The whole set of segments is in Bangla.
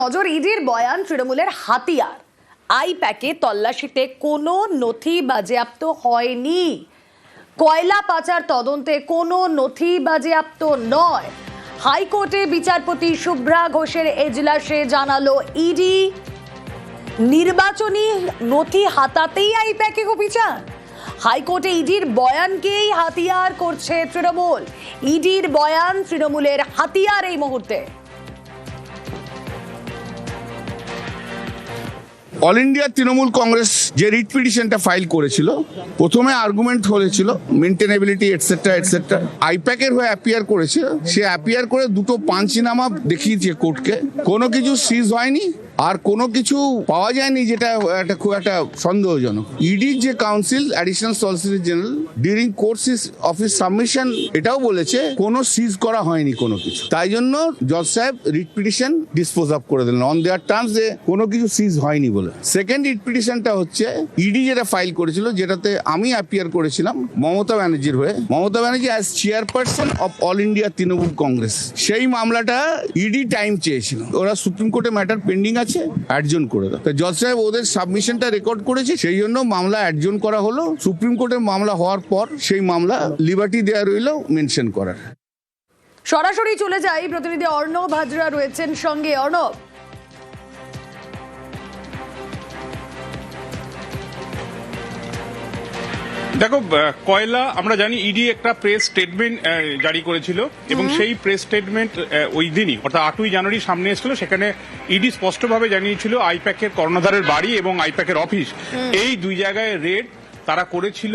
নজর ইডির বয়ান তৃণমূলের হাতিয়ার। আইপ্যাকে তল্লাশিতে কোনো নথি বাজেয়াপ্ত হয়নি। কয়লা পাচার তদন্তে কোনো নথি বাজেয়াপ্ত নয়। হাইকোর্টে বিচারপতি শুভ্রা ঘোষের এজলাসে জানালো ইডি, নির্বাচনী নথি হাতাতেই আইপ্যাকে অভিযান। হাইকোর্টে ইডির বয়ানকেই হাতিয়ার করছে তৃণমূল। ইডির বয়ান তৃণমূলের হাতিয়ার এই মুহূর্তে। অল ইন্ডিয়া তৃণমূল কংগ্রেস যে রিট পিটিশনটা ফাইল করেছিল, প্রথমে আর্গুমেন্ট হয়েছিল মেনটেনেবিলিটি এটসেট্রা এটসেট্রা। আইপ্যাকের হয়ে অ্যাপিয়ার করেছে, সে অ্যাপিয়ার করে দুটো পাঞ্চনামা দেখিয়েছে কোর্টকে। কোনো কিছু সিজ হয়নি আর কোনো কিছু পাওয়া যায়নি, যেটা একটা খুব একটা সন্দেহজনক। ইডির যে council additional solicitor general during course of his submission এটাও বলেছে কোনো সিজ করা হয়নি কোনো কিছু। তাই জন্য জজ সাহেব রিট পিটিশন ডিসপোজ অফ করে দিলেন অন দেয়ার টার্মস, যে কোনো কিছু সিজ হয়নি বলে। সেকেন্ড রিট পিটিশনটা হচ্ছে ইডি যেটা ফাইল করেছিল, যেটাতে আমি অ্যাপিয়ার করেছিলাম মমতা ব্যানার্জির হয়ে। Mamata Banerjee as chairperson of all India Trinamool Congress, সেই মামলাটা ইডি টাইম চেয়েছিল। ওরা সুপ্রিম কোর্টে ম্যাটার পেন্ডিং আছে, অ্যাডজন করে দাও। জজ সাহেব ওদের সাবমিশনটা রেকর্ড করেছে, সেই জন্য মামলা অ্যাডজন করা হলো। সুপ্রিম কোর্টের মামলা হওয়ার পর সেই মামলা লিবার্টি দেওয়া রইল মেনশন করার। সরাসরি চলে যাই, প্রতিনিধি অর্ণব হাজরা রয়েছেন সঙ্গে। অর্ণব, দেখো, কয়লা আমরা জানি ইডি একটা প্রেস স্টেটমেন্ট জারি করেছিল এবং সেই প্রেস স্টেটমেন্ট ওই দিনই অর্থাৎ 8ই জানুয়ারি সামনে এসেছিল। সেখানে ইডি স্পষ্টভাবে জানিয়েছিল আইপ্যাকের কর্ণধারের বাড়ি এবং আইপ্যাকের অফিস, এই দুই জায়গায় রেড তারা করেছিল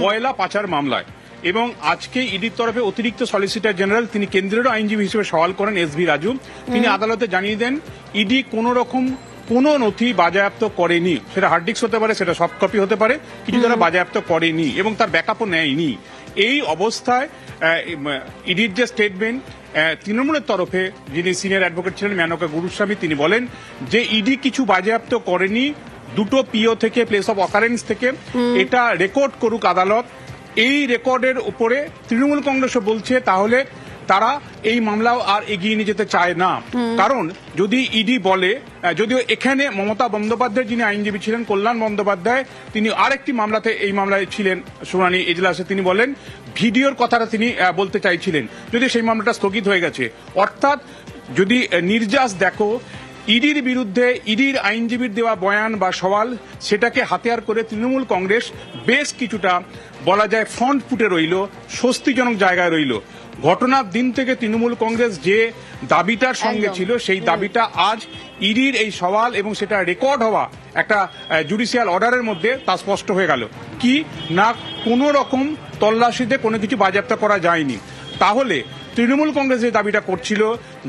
কয়লা পাচার মামলায়। এবং আজকে ইডির তরফে অতিরিক্ত সলিসিটর জেনারেল, তিনি কেন্দ্রের আইনজীবী হিসেবে সওয়াল করেন এস.ভি. রাজু, তিনি আদালতে জানিয়ে দেন ইডি কোন রকম কোনো নথি বাজেয়াপ্ত করেনি। সেটা হার্ড ডিস্ক হতে পারে, সেটা সফট কপি হতে পারে, কিছু তারা বাজেয়াপ্ত করেনি এবং তার ব্যাকআপও নেয়নি। এই অবস্থায় ইডির যে স্টেটমেন্ট, তৃণমূলের তরফে যিনি সিনিয়র অ্যাডভোকেট ছিলেন মেনকা গুরুস্বামী, তিনি বলেন যে ইডি কিছু বাজেয়াপ্ত করেনি, দুটো পিও থেকে প্লেস অফ অকারেন্স থেকে এটা রেকর্ড করুক আদালত। এই রেকর্ডের উপরে তৃণমূল কংগ্রেসও বলছে তাহলে তারা এই মামলাও আর এগিয়ে নিয়ে যেতে চায় না। কারণ যদি ইডি বলে, যদিও এখানে মমতা বন্দ্যোপাধ্যায় যিনি আইনজীবী ছিলেন, কল্যাণ বন্দ্যোপাধ্যায়, তিনি আরেকটি মামলাতে এই মামলায় ছিলেন শুনানি এজলাসে, তিনি বলেন ভিডিওর কথাটা তিনি বলতে চাইছিলেন, যদি সেই মামলাটা স্থগিত হয়ে গেছে। অর্থাৎ যদি নির্যাস দেখো, ইডির বিরুদ্ধে ইডির আইনজীবীর দেওয়া বয়ান বা সওয়াল, সেটাকে হাতিয়ার করে তৃণমূল কংগ্রেস বেশ কিছুটা বলা যায় ফ্রন্ট ফুটে রইল, স্বস্তিজনক জায়গায় রইল। ঘটনার দিন থেকে তৃণমূল কংগ্রেস যে দাবিটার সঙ্গে ছিল, সেই দাবিটা আজ ইডির এই সওয়াল এবং সেটা রেকর্ড হওয়া একটা জুডিশিয়াল অর্ডারের মধ্যে তা স্পষ্ট হয়ে গেল কি না, কোনো রকম তল্লাশিতে কোনো কিছু বাজেয়াপ্ত করা যায়নি। তাহলে তৃণমূল কংগ্রেস যে দাবিটা করছিল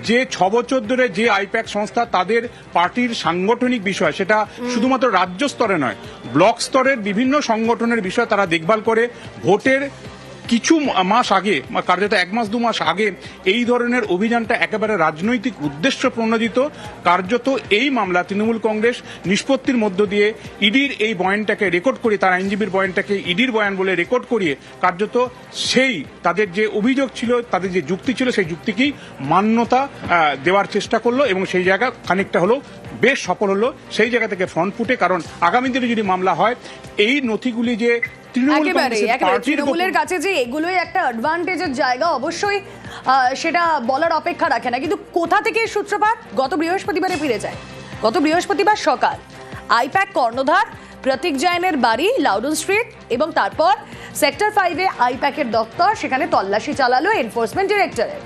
যে 6 বছর ধরে যে আইপ্যাক সংস্থা তাদের পার্টির সাংগঠনিক বিষয়, সেটা শুধুমাত্র রাজ্য স্তরে নয়, ব্লক স্তরের বিভিন্ন সংগঠনের বিষয় তারা দেখভাল করে, ভোটের কিছু মাস আগে, কার্যত 1 মাস 2 মাস আগে এই ধরনের অভিযানটা একেবারে রাজনৈতিক উদ্দেশ্য প্রণোদিত। কার্যত এই মামলা তৃণমূল কংগ্রেস নিষ্পত্তির মধ্য দিয়ে ইডির এই বয়ানটাকে রেকর্ড করে, তার আইনজীবীর বয়ানটাকে ইডির বয়ান বলে রেকর্ড করিয়ে কার্যত সেই তাদের যে অভিযোগ ছিল, তাদের যে যুক্তি ছিল, সেই যুক্তিকেই মান্যতা দেওয়ার চেষ্টা করলো এবং সেই জায়গা খানিকটা হলো বেশ সফল হলো সেই জায়গা থেকে ফ্রন্ট ফুটে। কারণ আগামী দিনে যদি মামলা হয়, এই নথিগুলি যে তৃণমূলের কাছে যে এগুলোই একটা অ্যাডভান্টেজের জায়গা, অবশ্যই সেটা বলার অপেক্ষা রাখে না। কিন্তু কোথা থেকে সূত্রপাত? গত বৃহস্পতিবারে ফিরে যায়। গত বৃহস্পতিবার সকাল আইপ্যাক কর্ণধার প্রতীক জৈনের বাড়ি লাউডন স্ট্রিট এবং তারপর সেক্টর 5-এ আইপ্যাকের দপ্তর, সেখানে তল্লাশি চালালো এনফোর্সমেন্ট ডিরেক্টরেট।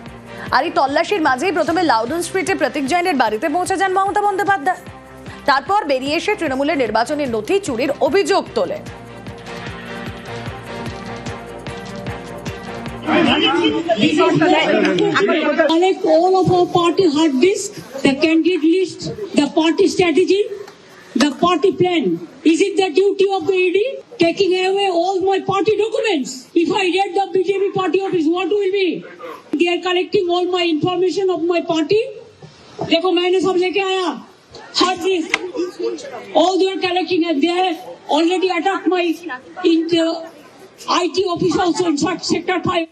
আর এই তল্লাশির মাঝেই প্রথমে লাউডন স্ট্রিটে প্রতীক জৈনের বাড়িতে পৌঁছে যান মমতা বন্দ্যোপাধ্যায়। তারপর বেরিয়ে এসে তৃণমূলের নির্বাচনী নথি চুরির অভিযোগ তোলে। Collect all of our party hard disk, the candidate list, the party strategy, the party plan. Is it the duty of the ED taking away all my party documents? If I raid the BJP party office, what will be? They are collecting all my information of my party. देखो मैंने सब लेके आया hard disk. All they are collecting and they have already attacked my IT office also in fact sector 5.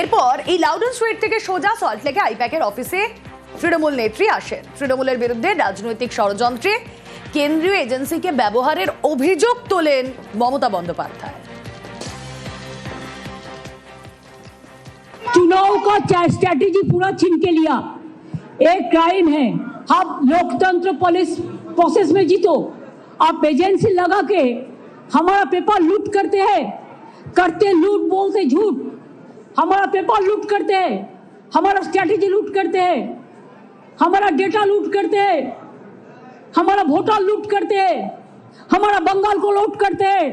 এরপর এই লাউডন স্ট্রিট থেকে সোজা সল্টলেকে আইপ্যাকের অফিসে তৃণমূল নেত্রী আসেন। তৃণমূলের বিরুদ্ধে রাজনৈতিক ষড়যন্ত্রে কেন্দ্রীয় এজেন্সিকে ব্যবহারের অভিযোগ তোলেন মমতা বন্দ্যোপাধ্যায়। चुनाव का स्ट्रैटेजी पूरा छीन के लिया, एक क्राइम है। आप लोकतंत्र पुलिस प्रोसेस में जीतो, आप एजेंसी लगा के हमारा पेपर लूट करते हैं, करते लूट बोलते झूठ, हमारा पेपर लूट करते हैं, हमारा स्ट्रैटेजी लूट करते हैं, हमारा डेटा लूट करते हैं, हमारा वोटर लूट करते हैं, हमारा बंगाल को लूट करते हैं,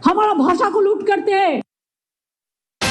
हमारा भाषा को लूट करते हैं।